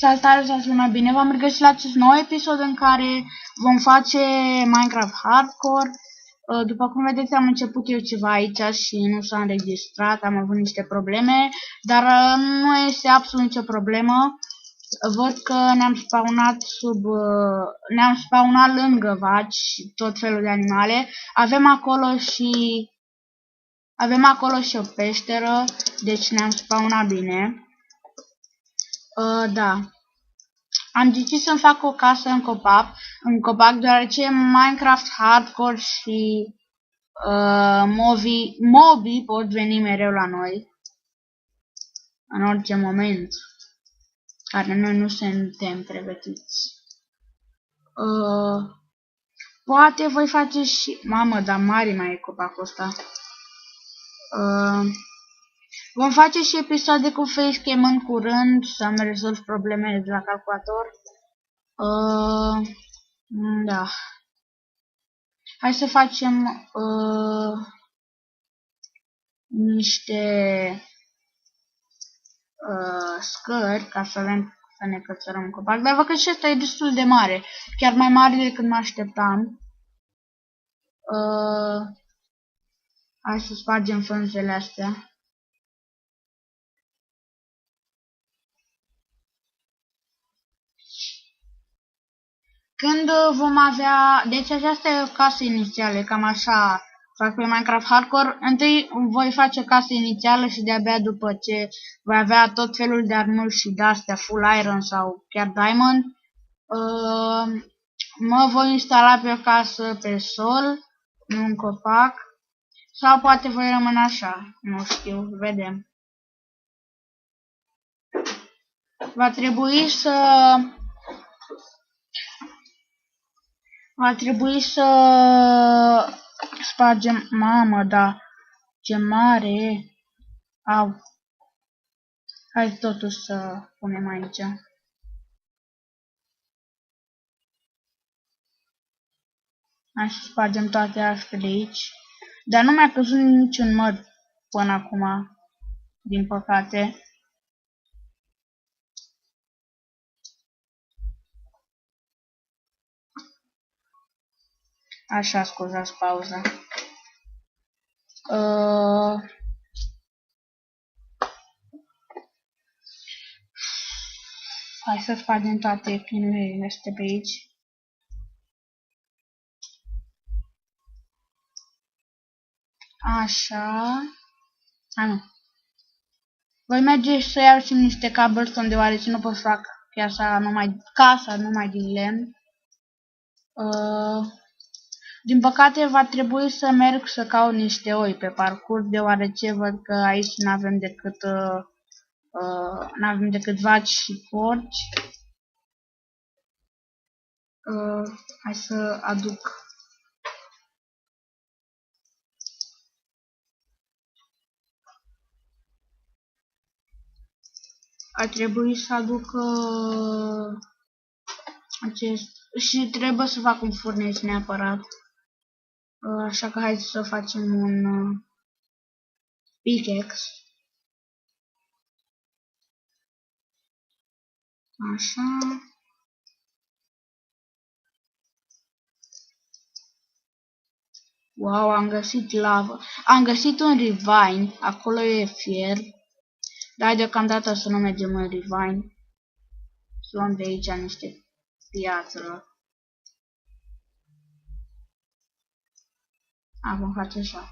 Salutare, să lumea, bine v-am regăsit la acest nou episod în care vom face Minecraft Hardcore. După cum vedeți, am început eu ceva aici și nu s-a înregistrat, am avut niște probleme, dar nu este absolut nicio problemă. Văd că ne-am spawnat lângă vaci și tot felul de animale. Avem acolo și o peșteră, deci ne-am spawnat bine. Da. Am decis să-mi fac o casă în copac, deoarece Minecraft Hardcore și mobii pot veni mereu la noi, în orice moment, care noi nu suntem pregătiți. Poate voi face și... Mamă, dar mare mai e copacul ăsta. Vom face și episoade cu facecam în curând, să-mi rezolv problemele de la calculator. Da. Hai să facem niște scări ca să avem să ne cățărăm în copac. Dar văd că și ăsta e destul de mare, chiar mai mare decât mă așteptam. Hai să spargem frunzele astea. Când vom avea... Deci aceasta e o casă inițială, cam așa fac pe Minecraft Hardcore. Întâi voi face casă inițială și de-abia după ce voi avea tot felul de armuri și de-astea, full iron sau chiar diamond, mă voi instala pe o casă pe sol, nu un copac, sau poate voi rămâne așa, nu știu, vedem. Va trebui să spargem... Mamă, da, ce mare e. Au. Hai totuși să punem aici. Hai să spargem toate astea de aici. Dar nu mi-a căzut niciun măr până acum, din păcate. Așa, scuzați pauza. Hai să spargem toate chinurile astea pe aici. Așa. Nu. Voi merge să iau și niște cobblestone, deoarece nu pot să fac casa numai din lemn. Din păcate va trebui să merg să caut niște oi pe parcurs, deoarece văd că aici nu avem decât vaci și porci. Hai să aduc. Ar trebui să aduc acest... Și trebuie să fac un furniț neapărat. Așa că hai să facem un pickaxe. Așa. Wow, am găsit lavă. Am găsit un ravine. Acolo e fier. Dar deocamdată să nu mergem în ravine. Să luăm de aici niște piatră. Vom face așa.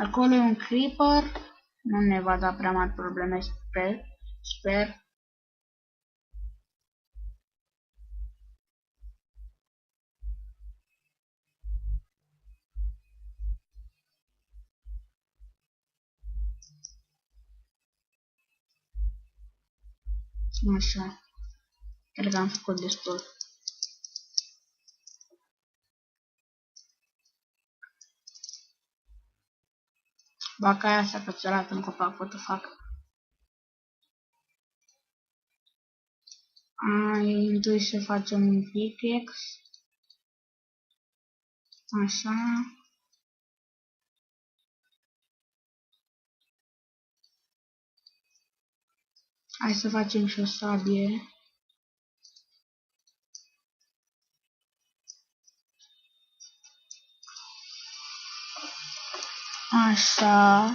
Acolo e un creeper. Nu ne va da prea mari probleme, sper. Așa. Cred că am făcut destul. Baca aia s-a cățărat în copac, what the fuck. Întâi să facem un pickaxe. Așa. Hai să facem și o sabie. Așa.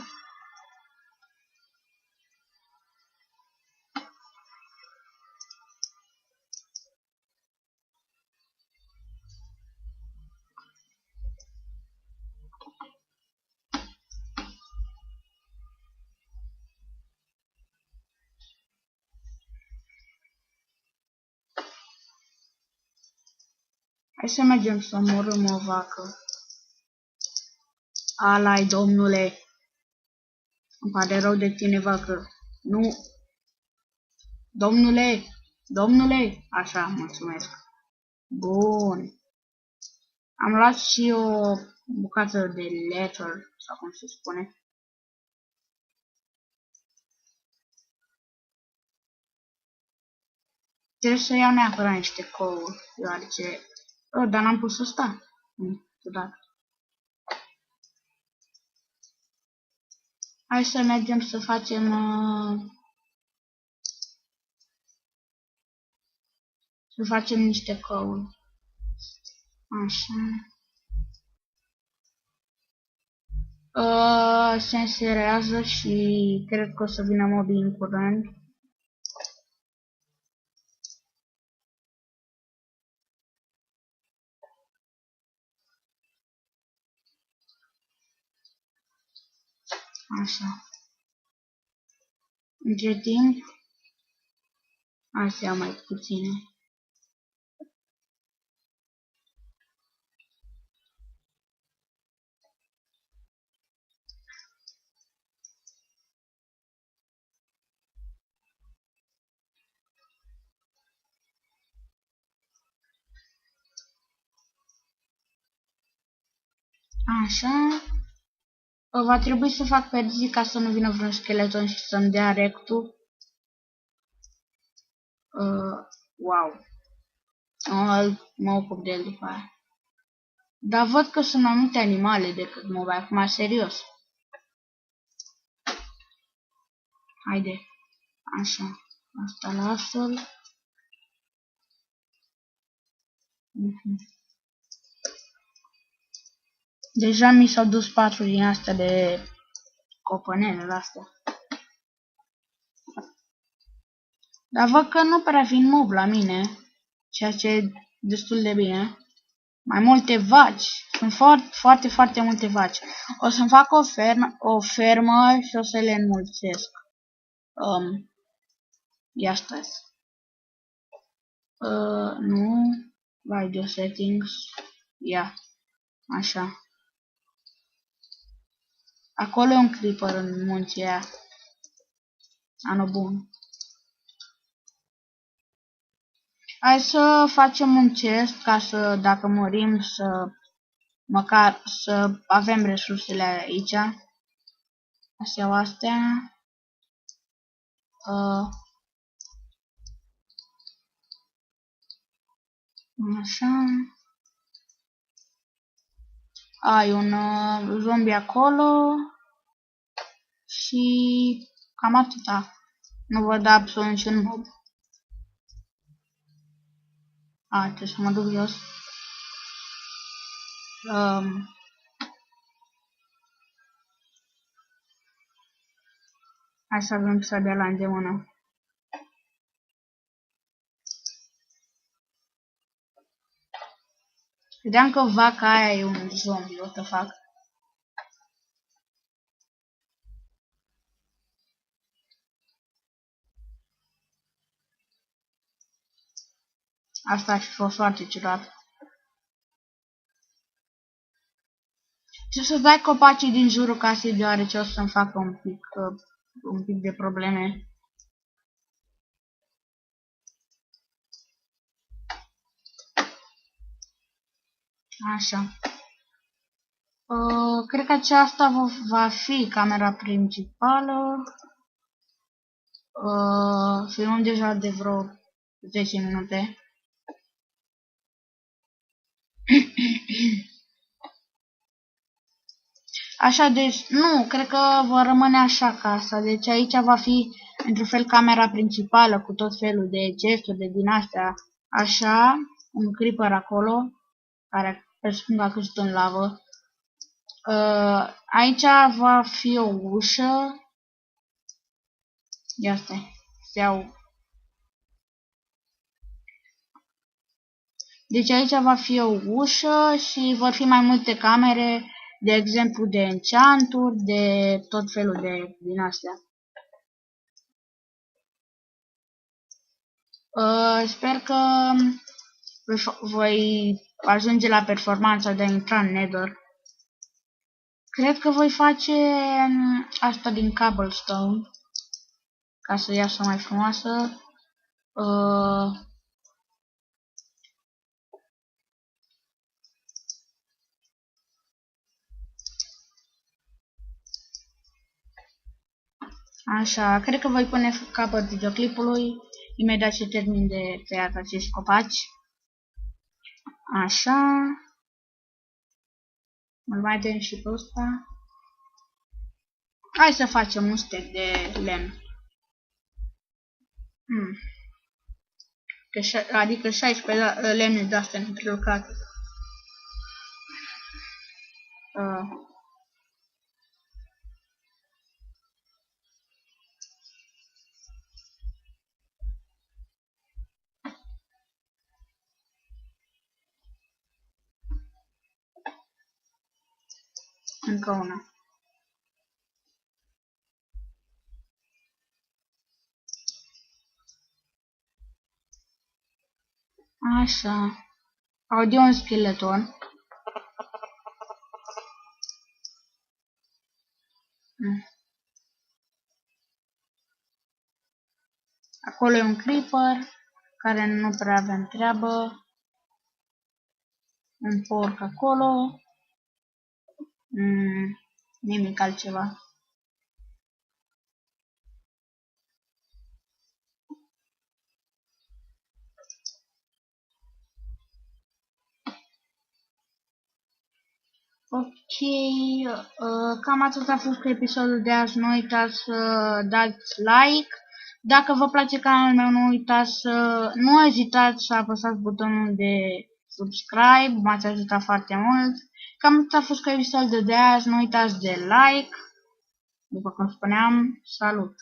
Hai să mergem să omorâm o vacă. Alai, domnule. Îmi pare rău de tine, vacă. Nu. Domnule. Domnule. Așa, mulțumesc. Bun. Am luat și o bucată de letter, sau cum se spune. Trebuie să iau neapărat niște couri, deoarece... dar n-am pus ăsta. Ciudat. Hai să mergem să facem... să facem niște couri. Așa. Se înserează și cred că o să vină mobii în curând. Așa. Între timp, astea mai puține. Așa. Va trebui să fac pe zi ca să nu vină vreun scheleton și să-mi dea rectul. Wow. Mă ocup de el după aia. Dar văd că sunt mai multe animale decât mobi, acum serios. Haide. Așa. Asta lasă-l. Deja mi s-au dus 4 din astea de copănele astea. Dar văd că nu prea vin mob la mine, ceea ce e destul de bine. Mai multe vaci. Sunt foarte multe vaci. O să-mi fac o fermă și o să le înmulțesc. Ia stai. Nu. Video settings. Ia. Așa. Acolo e un creeper în munții aia. Anul bun. Hai să facem un chest ca să, dacă murim, să măcar să avem resursele aici. Astea. Așa. Ai un zombie acolo. Și cam atâta. Nu văd absolut niciun mob. Trebuie să mă duc jos. Hai să avem sabia la îndemână. Credeam că vaca aia e un zombie, o să fac. Asta ar fi fost foarte ciudat. Ce să dai copacii din jurul casei, deoarece o să-mi facă un pic de probleme. Așa. Cred că aceasta va fi camera principală. Filmăm deja de vreo 10 minute. Așa, deci, nu, cred că va rămâne așa casa. Deci aici va fi într-un fel camera principală cu tot felul de gesturi de din astea, așa, un creeper acolo, care presupun că a căzut în lavă. Aici va fi o ușă. Ia stai, să iau. Deci aici va fi o ușă și vor fi mai multe camere, de exemplu de enchanturi, de tot felul de din astea. Sper că voi ajunge la performanța de a intra în Nether. Cred că voi face asta din cobblestone, ca să iasă mai frumoasă. Așa, cred că voi pune capăt videoclipului imediat ce termin de tăiat acești copaci. Așa. Îl mai dăm și pe ăsta. Hai să facem un stec de lemn. Adică 16 lemne de astea neprelucrate. Încă una. Așa. Audio un skeleton. Acolo e un creeper care nu prea avem treabă. Un porc acolo. Nimic altceva. Ok, cam atât a fost cu episodul de azi. Nu uitați să dați like. Dacă vă place canalul meu, nu ezitați să apăsați butonul de subscribe, m-ați ajutat foarte mult. Cam atât a fost cu episodul de azi. Nu uitați de like. După cum spuneam, salut!